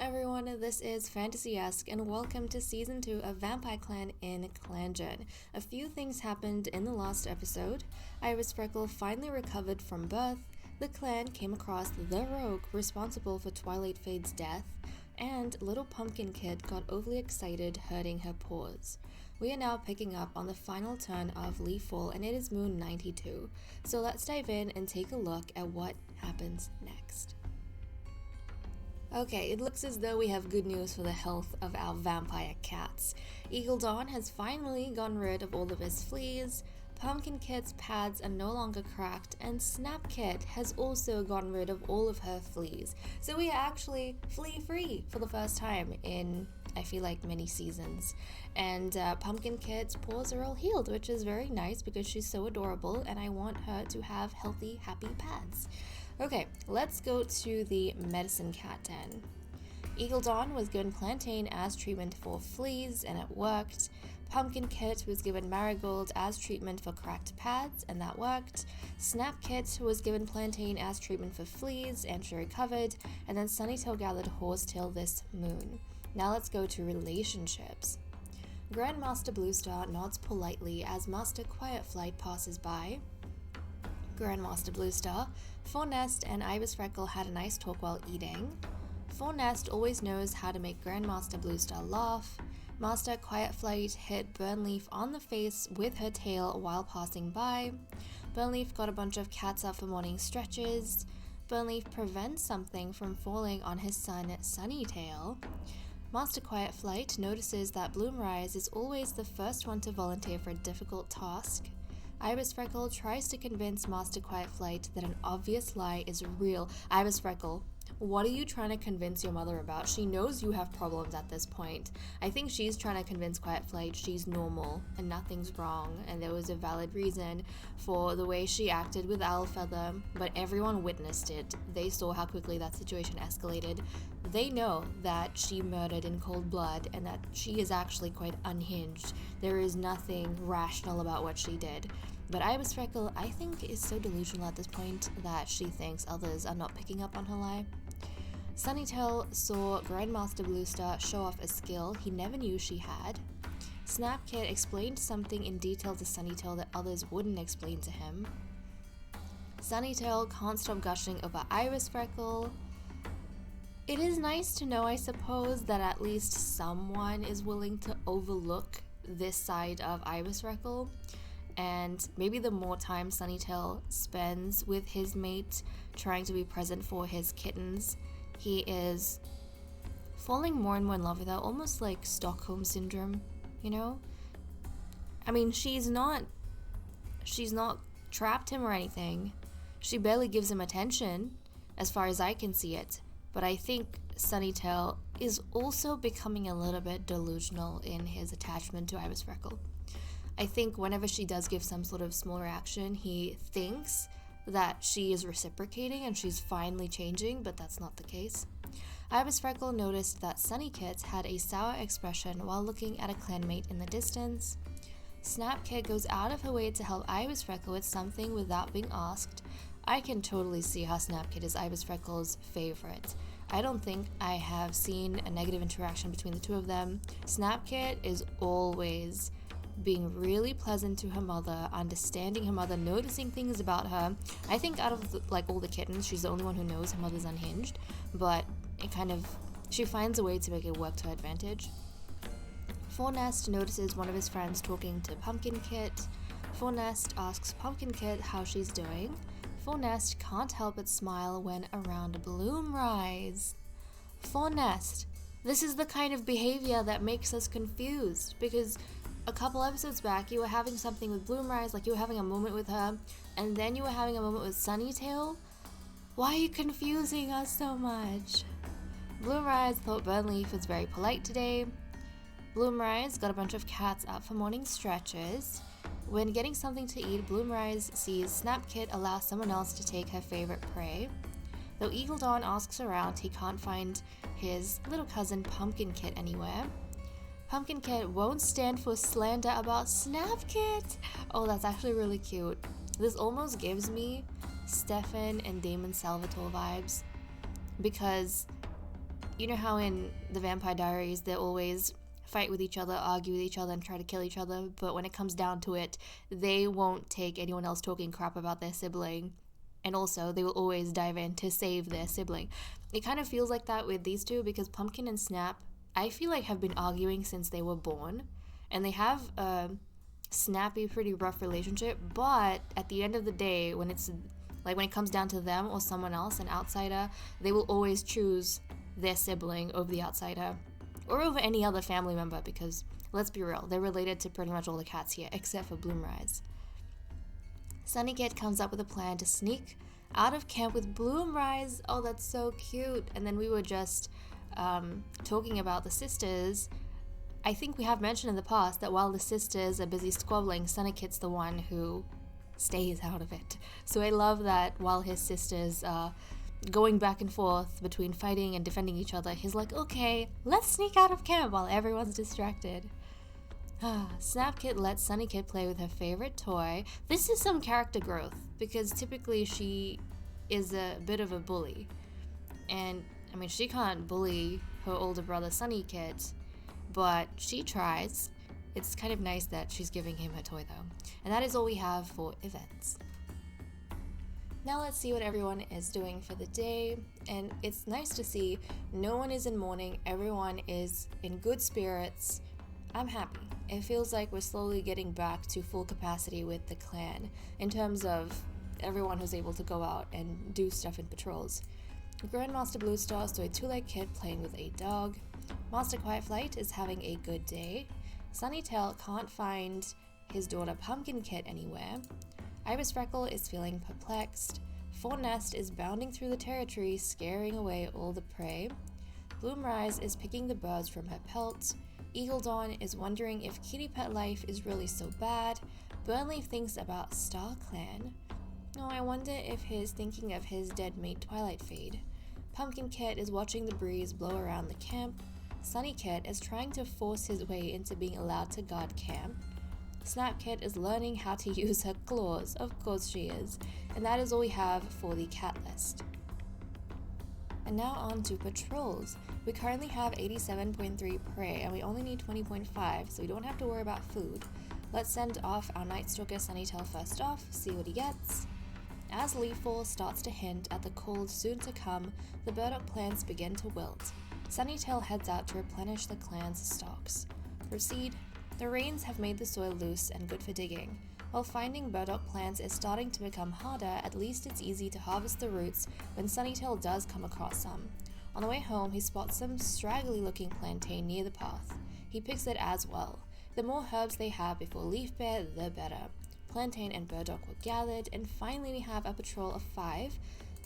everyone, this is Fantasy-esque and welcome to Season 2 of Vampyre Clan in ClanGen. A few things happened in the last episode. Iris Freckle finally recovered from birth, the clan came across the rogue responsible for Twilight Fade's death, and Little Pumpkin Kid got overly excited hurting her paws. We are now picking up on the final turn of Leaffall and it is Moon 92, so let's dive in and take a look at what happens next. Okay, it looks as though we have good news for the health of our vampire cats. Eagle Dawn has finally gotten rid of all of his fleas, Pumpkin Kit's pads are no longer cracked, and Snap Kit has also gotten rid of all of her fleas. So we are actually flea-free for the first time in, I feel like, many seasons. And Pumpkin Kit's paws are all healed, which is very nice because she's so adorable and I want her to have healthy, happy pads. Okay, let's go to the medicine cat den. Eagle Dawn was given plantain as treatment for fleas and it worked. Pumpkin Kit was given marigold as treatment for cracked pads and that worked. Snap Kit was given plantain as treatment for fleas and she recovered. And then Sunnytail gathered horsetail this moon. Now let's go to relationships. Grandmaster Bluestar nods politely as Master Quiet Flight passes by. Grandmaster Bluestar, Fornest and Iris Freckle had a nice talk while eating. Fornest always knows how to make Grandmaster Bluestar laugh. Master Quiet Flight hit Burnleaf on the face with her tail while passing by. Burnleaf got a bunch of cats up for morning stretches. Burnleaf prevents something from falling on his son Sunnytail. Master Quiet Flight notices that Bloomrise is always the first one to volunteer for a difficult task. Iris Freckle tries to convince Master Quiet Flight that an obvious lie is real. Iris Freckle, what are you trying to convince your mother about? She knows you have problems at this point. I think she's trying to convince Quiet Flight she's normal and nothing's wrong and there was a valid reason for the way she acted with Owlfeather, but everyone witnessed it. They saw how quickly that situation escalated. They know that she murdered in cold blood and that she is actually quite unhinged. There is nothing rational about what she did. But Iris Freckle, I think, is so delusional at this point that she thinks others are not picking up on her lie. Sunnytail saw Grandmaster Bluestar show off a skill he never knew she had. Snap Kit explained something in detail to Sunnytail that others wouldn't explain to him. Sunnytail can't stop gushing over Iris Freckle. It is nice to know, I suppose, that at least someone is willing to overlook this side of Iris Freckle. And maybe the more time Sunnytail spends with his mate, trying to be present for his kittens, he is falling more and more in love with her, almost like Stockholm Syndrome, you know? I mean, she's not trapped him or anything. She barely gives him attention, as far as I can see it. But I think Sunnytail is also becoming a little bit delusional in his attachment to Iris Freckle. I think whenever she does give some sort of small reaction, he thinks that she is reciprocating and she's finally changing, but that's not the case. Iris Freckle noticed that Sunny Kit had a sour expression while looking at a clanmate in the distance. Snap Kit goes out of her way to help Iris Freckle with something without being asked. I can totally see how Snap Kit is Iris Freckle's favorite. I don't think I have seen a negative interaction between the two of them. Snap Kit is always being really pleasant to her mother, understanding her mother, noticing things about her. I think out of all the kittens, she's the only one who knows her mother's unhinged, but she finds a way to make it work to her advantage. Fornest notices one of his friends talking to Pumpkin Kit. Fornest asks Pumpkin Kit how she's doing. Fornest can't help but smile when around Bloomrise. Fornest, this is the kind of behavior that makes us confused, because a couple episodes back, you were having something with Bloomrise, like you were having a moment with her, and then you were having a moment with Sunnytail. Why are you confusing us so much? Bloomrise thought Burnleaf was very polite today. Bloomrise got a bunch of cats out for morning stretches. When getting something to eat, Bloomrise sees Snap Kit allow someone else to take her favorite prey. Though Eagle Dawn asks around, he can't find his little cousin Pumpkin Kit anywhere. Pumpkin Kit won't stand for slander about Snap Kit. Oh, that's actually really cute. This almost gives me Stefan and Damon Salvatore vibes, because you know how in the Vampire Diaries they always fight with each other, argue with each other, and try to kill each other, but when it comes down to it, they won't take anyone else talking crap about their sibling, and also they will always dive in to save their sibling. It kind of feels like that with these two, because Pumpkin and Snap, I feel like, have been arguing since they were born, and they have a snappy, pretty rough relationship, but at the end of the day, when it's like when it comes down to them or someone else, an outsider, they will always choose their sibling over the outsider, or over any other family member, because let's be real, they're related to pretty much all the cats here, except for Bloomrise. Sunny Kit comes up with a plan to sneak out of camp with Bloomrise. Oh, that's so cute. And then we were just talking about the sisters. I think we have mentioned in the past that while the sisters are busy squabbling, Sunny Kit's the one who stays out of it. So I love that while his sisters are going back and forth between fighting and defending each other, he's like, okay, let's sneak out of camp while everyone's distracted. Snap Kit lets Sunny Kit play with her favorite toy. This is some character growth, because typically she is a bit of a bully. And, I mean, she can't bully her older brother Sunny Kit, but she tries. It's kind of nice that she's giving him her toy, though. And that is all we have for events. Now let's see what everyone is doing for the day, and it's nice to see no one is in mourning, everyone is in good spirits. I'm happy. It feels like we're slowly getting back to full capacity with the clan, in terms of everyone who's able to go out and do stuff in patrols. Grandmaster Bluestar saw a two-legged kid playing with a dog. Master Quiet Flight is having a good day. Sunnytail can't find his daughter Pumpkin Kit anywhere. Ibis Freckle is feeling perplexed. Fawn Nest is bounding through the territory, scaring away all the prey. Bloomrise is picking the birds from her pelt. Eagle Dawn is wondering if kitty pet life is really so bad. Burnleaf thinks about Star Clan. Oh, I wonder if he's thinking of his dead mate Twilight Fade. Pumpkin Kit is watching the breeze blow around the camp. Sunny Kit is trying to force his way into being allowed to guard camp. Snap Kit is learning how to use her claws, of course she is, and that is all we have for the cat list. And now on to patrols. We currently have 87.3 prey, and we only need 20.5, so we don't have to worry about food. Let's send off our Nightstalker Sunnytail first off, see what he gets. As leafall starts to hint at the cold soon to come, the burdock plants begin to wilt. Sunnytail heads out to replenish the clan's stocks. Proceed. The rains have made the soil loose and good for digging. While finding burdock plants is starting to become harder, at least it's easy to harvest the roots when Sunnytail does come across some. On the way home, he spots some straggly-looking plantain near the path. He picks it as well. The more herbs they have before leaf bare, the better. Plantain and burdock were gathered, and finally we have a patrol of 5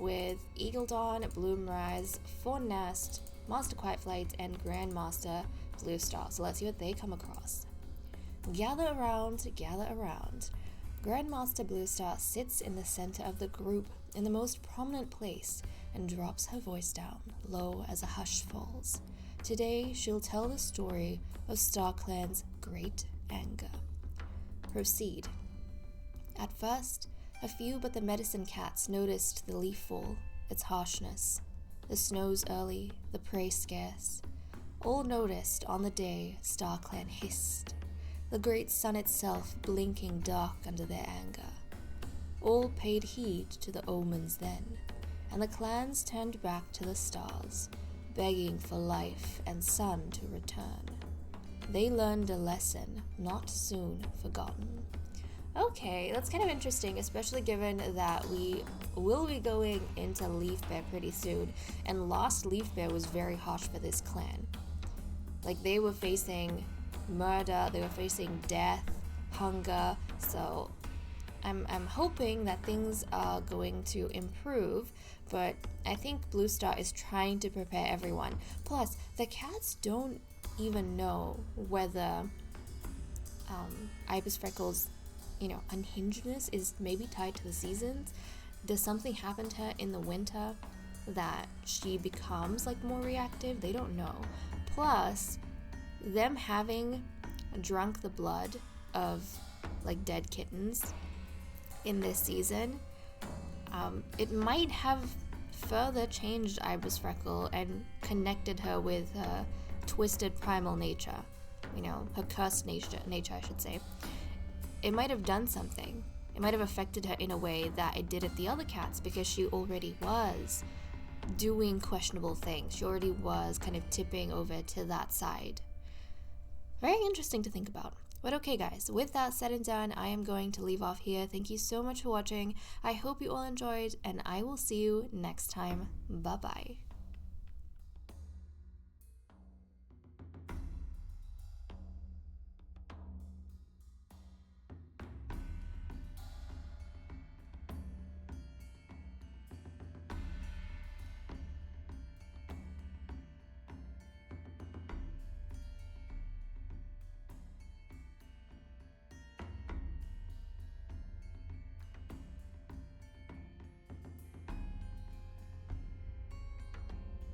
with Eagle Dawn, Bloomrise, Fawn Nest, Master Quiet Flight, and Grandmaster Bluestar. So let's see what they come across. Gather around, gather around. Grandmaster Bluestar sits in the center of the group in the most prominent place and drops her voice down, low as a hush falls. Today she'll tell the story of Star Clan's great anger. Proceed. At first, a few but the medicine cats noticed the leaf fall, its harshness. The snow's early, the prey scarce. All noticed on the day Star Clan hissed, the great sun itself blinking dark under their anger. All paid heed to the omens then, and the clans turned back to the stars, begging for life and sun to return. They learned a lesson not soon forgotten. Okay, that's kind of interesting, especially given that we will be going into Leaf Bear pretty soon, and last Leaf Bear was very harsh for this clan. Like, they were facing murder, they were facing death, hunger, so I'm hoping that things are going to improve, but I think Bluestar is trying to prepare everyone. Plus, the cats don't even know whether Ibis Freckles' unhingedness is maybe tied to the seasons. Does something happen to her in the winter that she becomes more reactive? They don't know. Plus, them having drunk the blood of dead kittens in this season, it might have further changed Ibis Freckle and connected her with her twisted primal nature, you know, her cursed nature I should say, it might have done something. It might have affected her in a way that it didn't the other cats, because she already was doing questionable things. She already was kind of tipping over to that side. Very interesting to think about. But okay guys, with that said and done, I am going to leave off here. Thank you so much for watching. I hope you all enjoyed, and I will see you next time. Bye bye.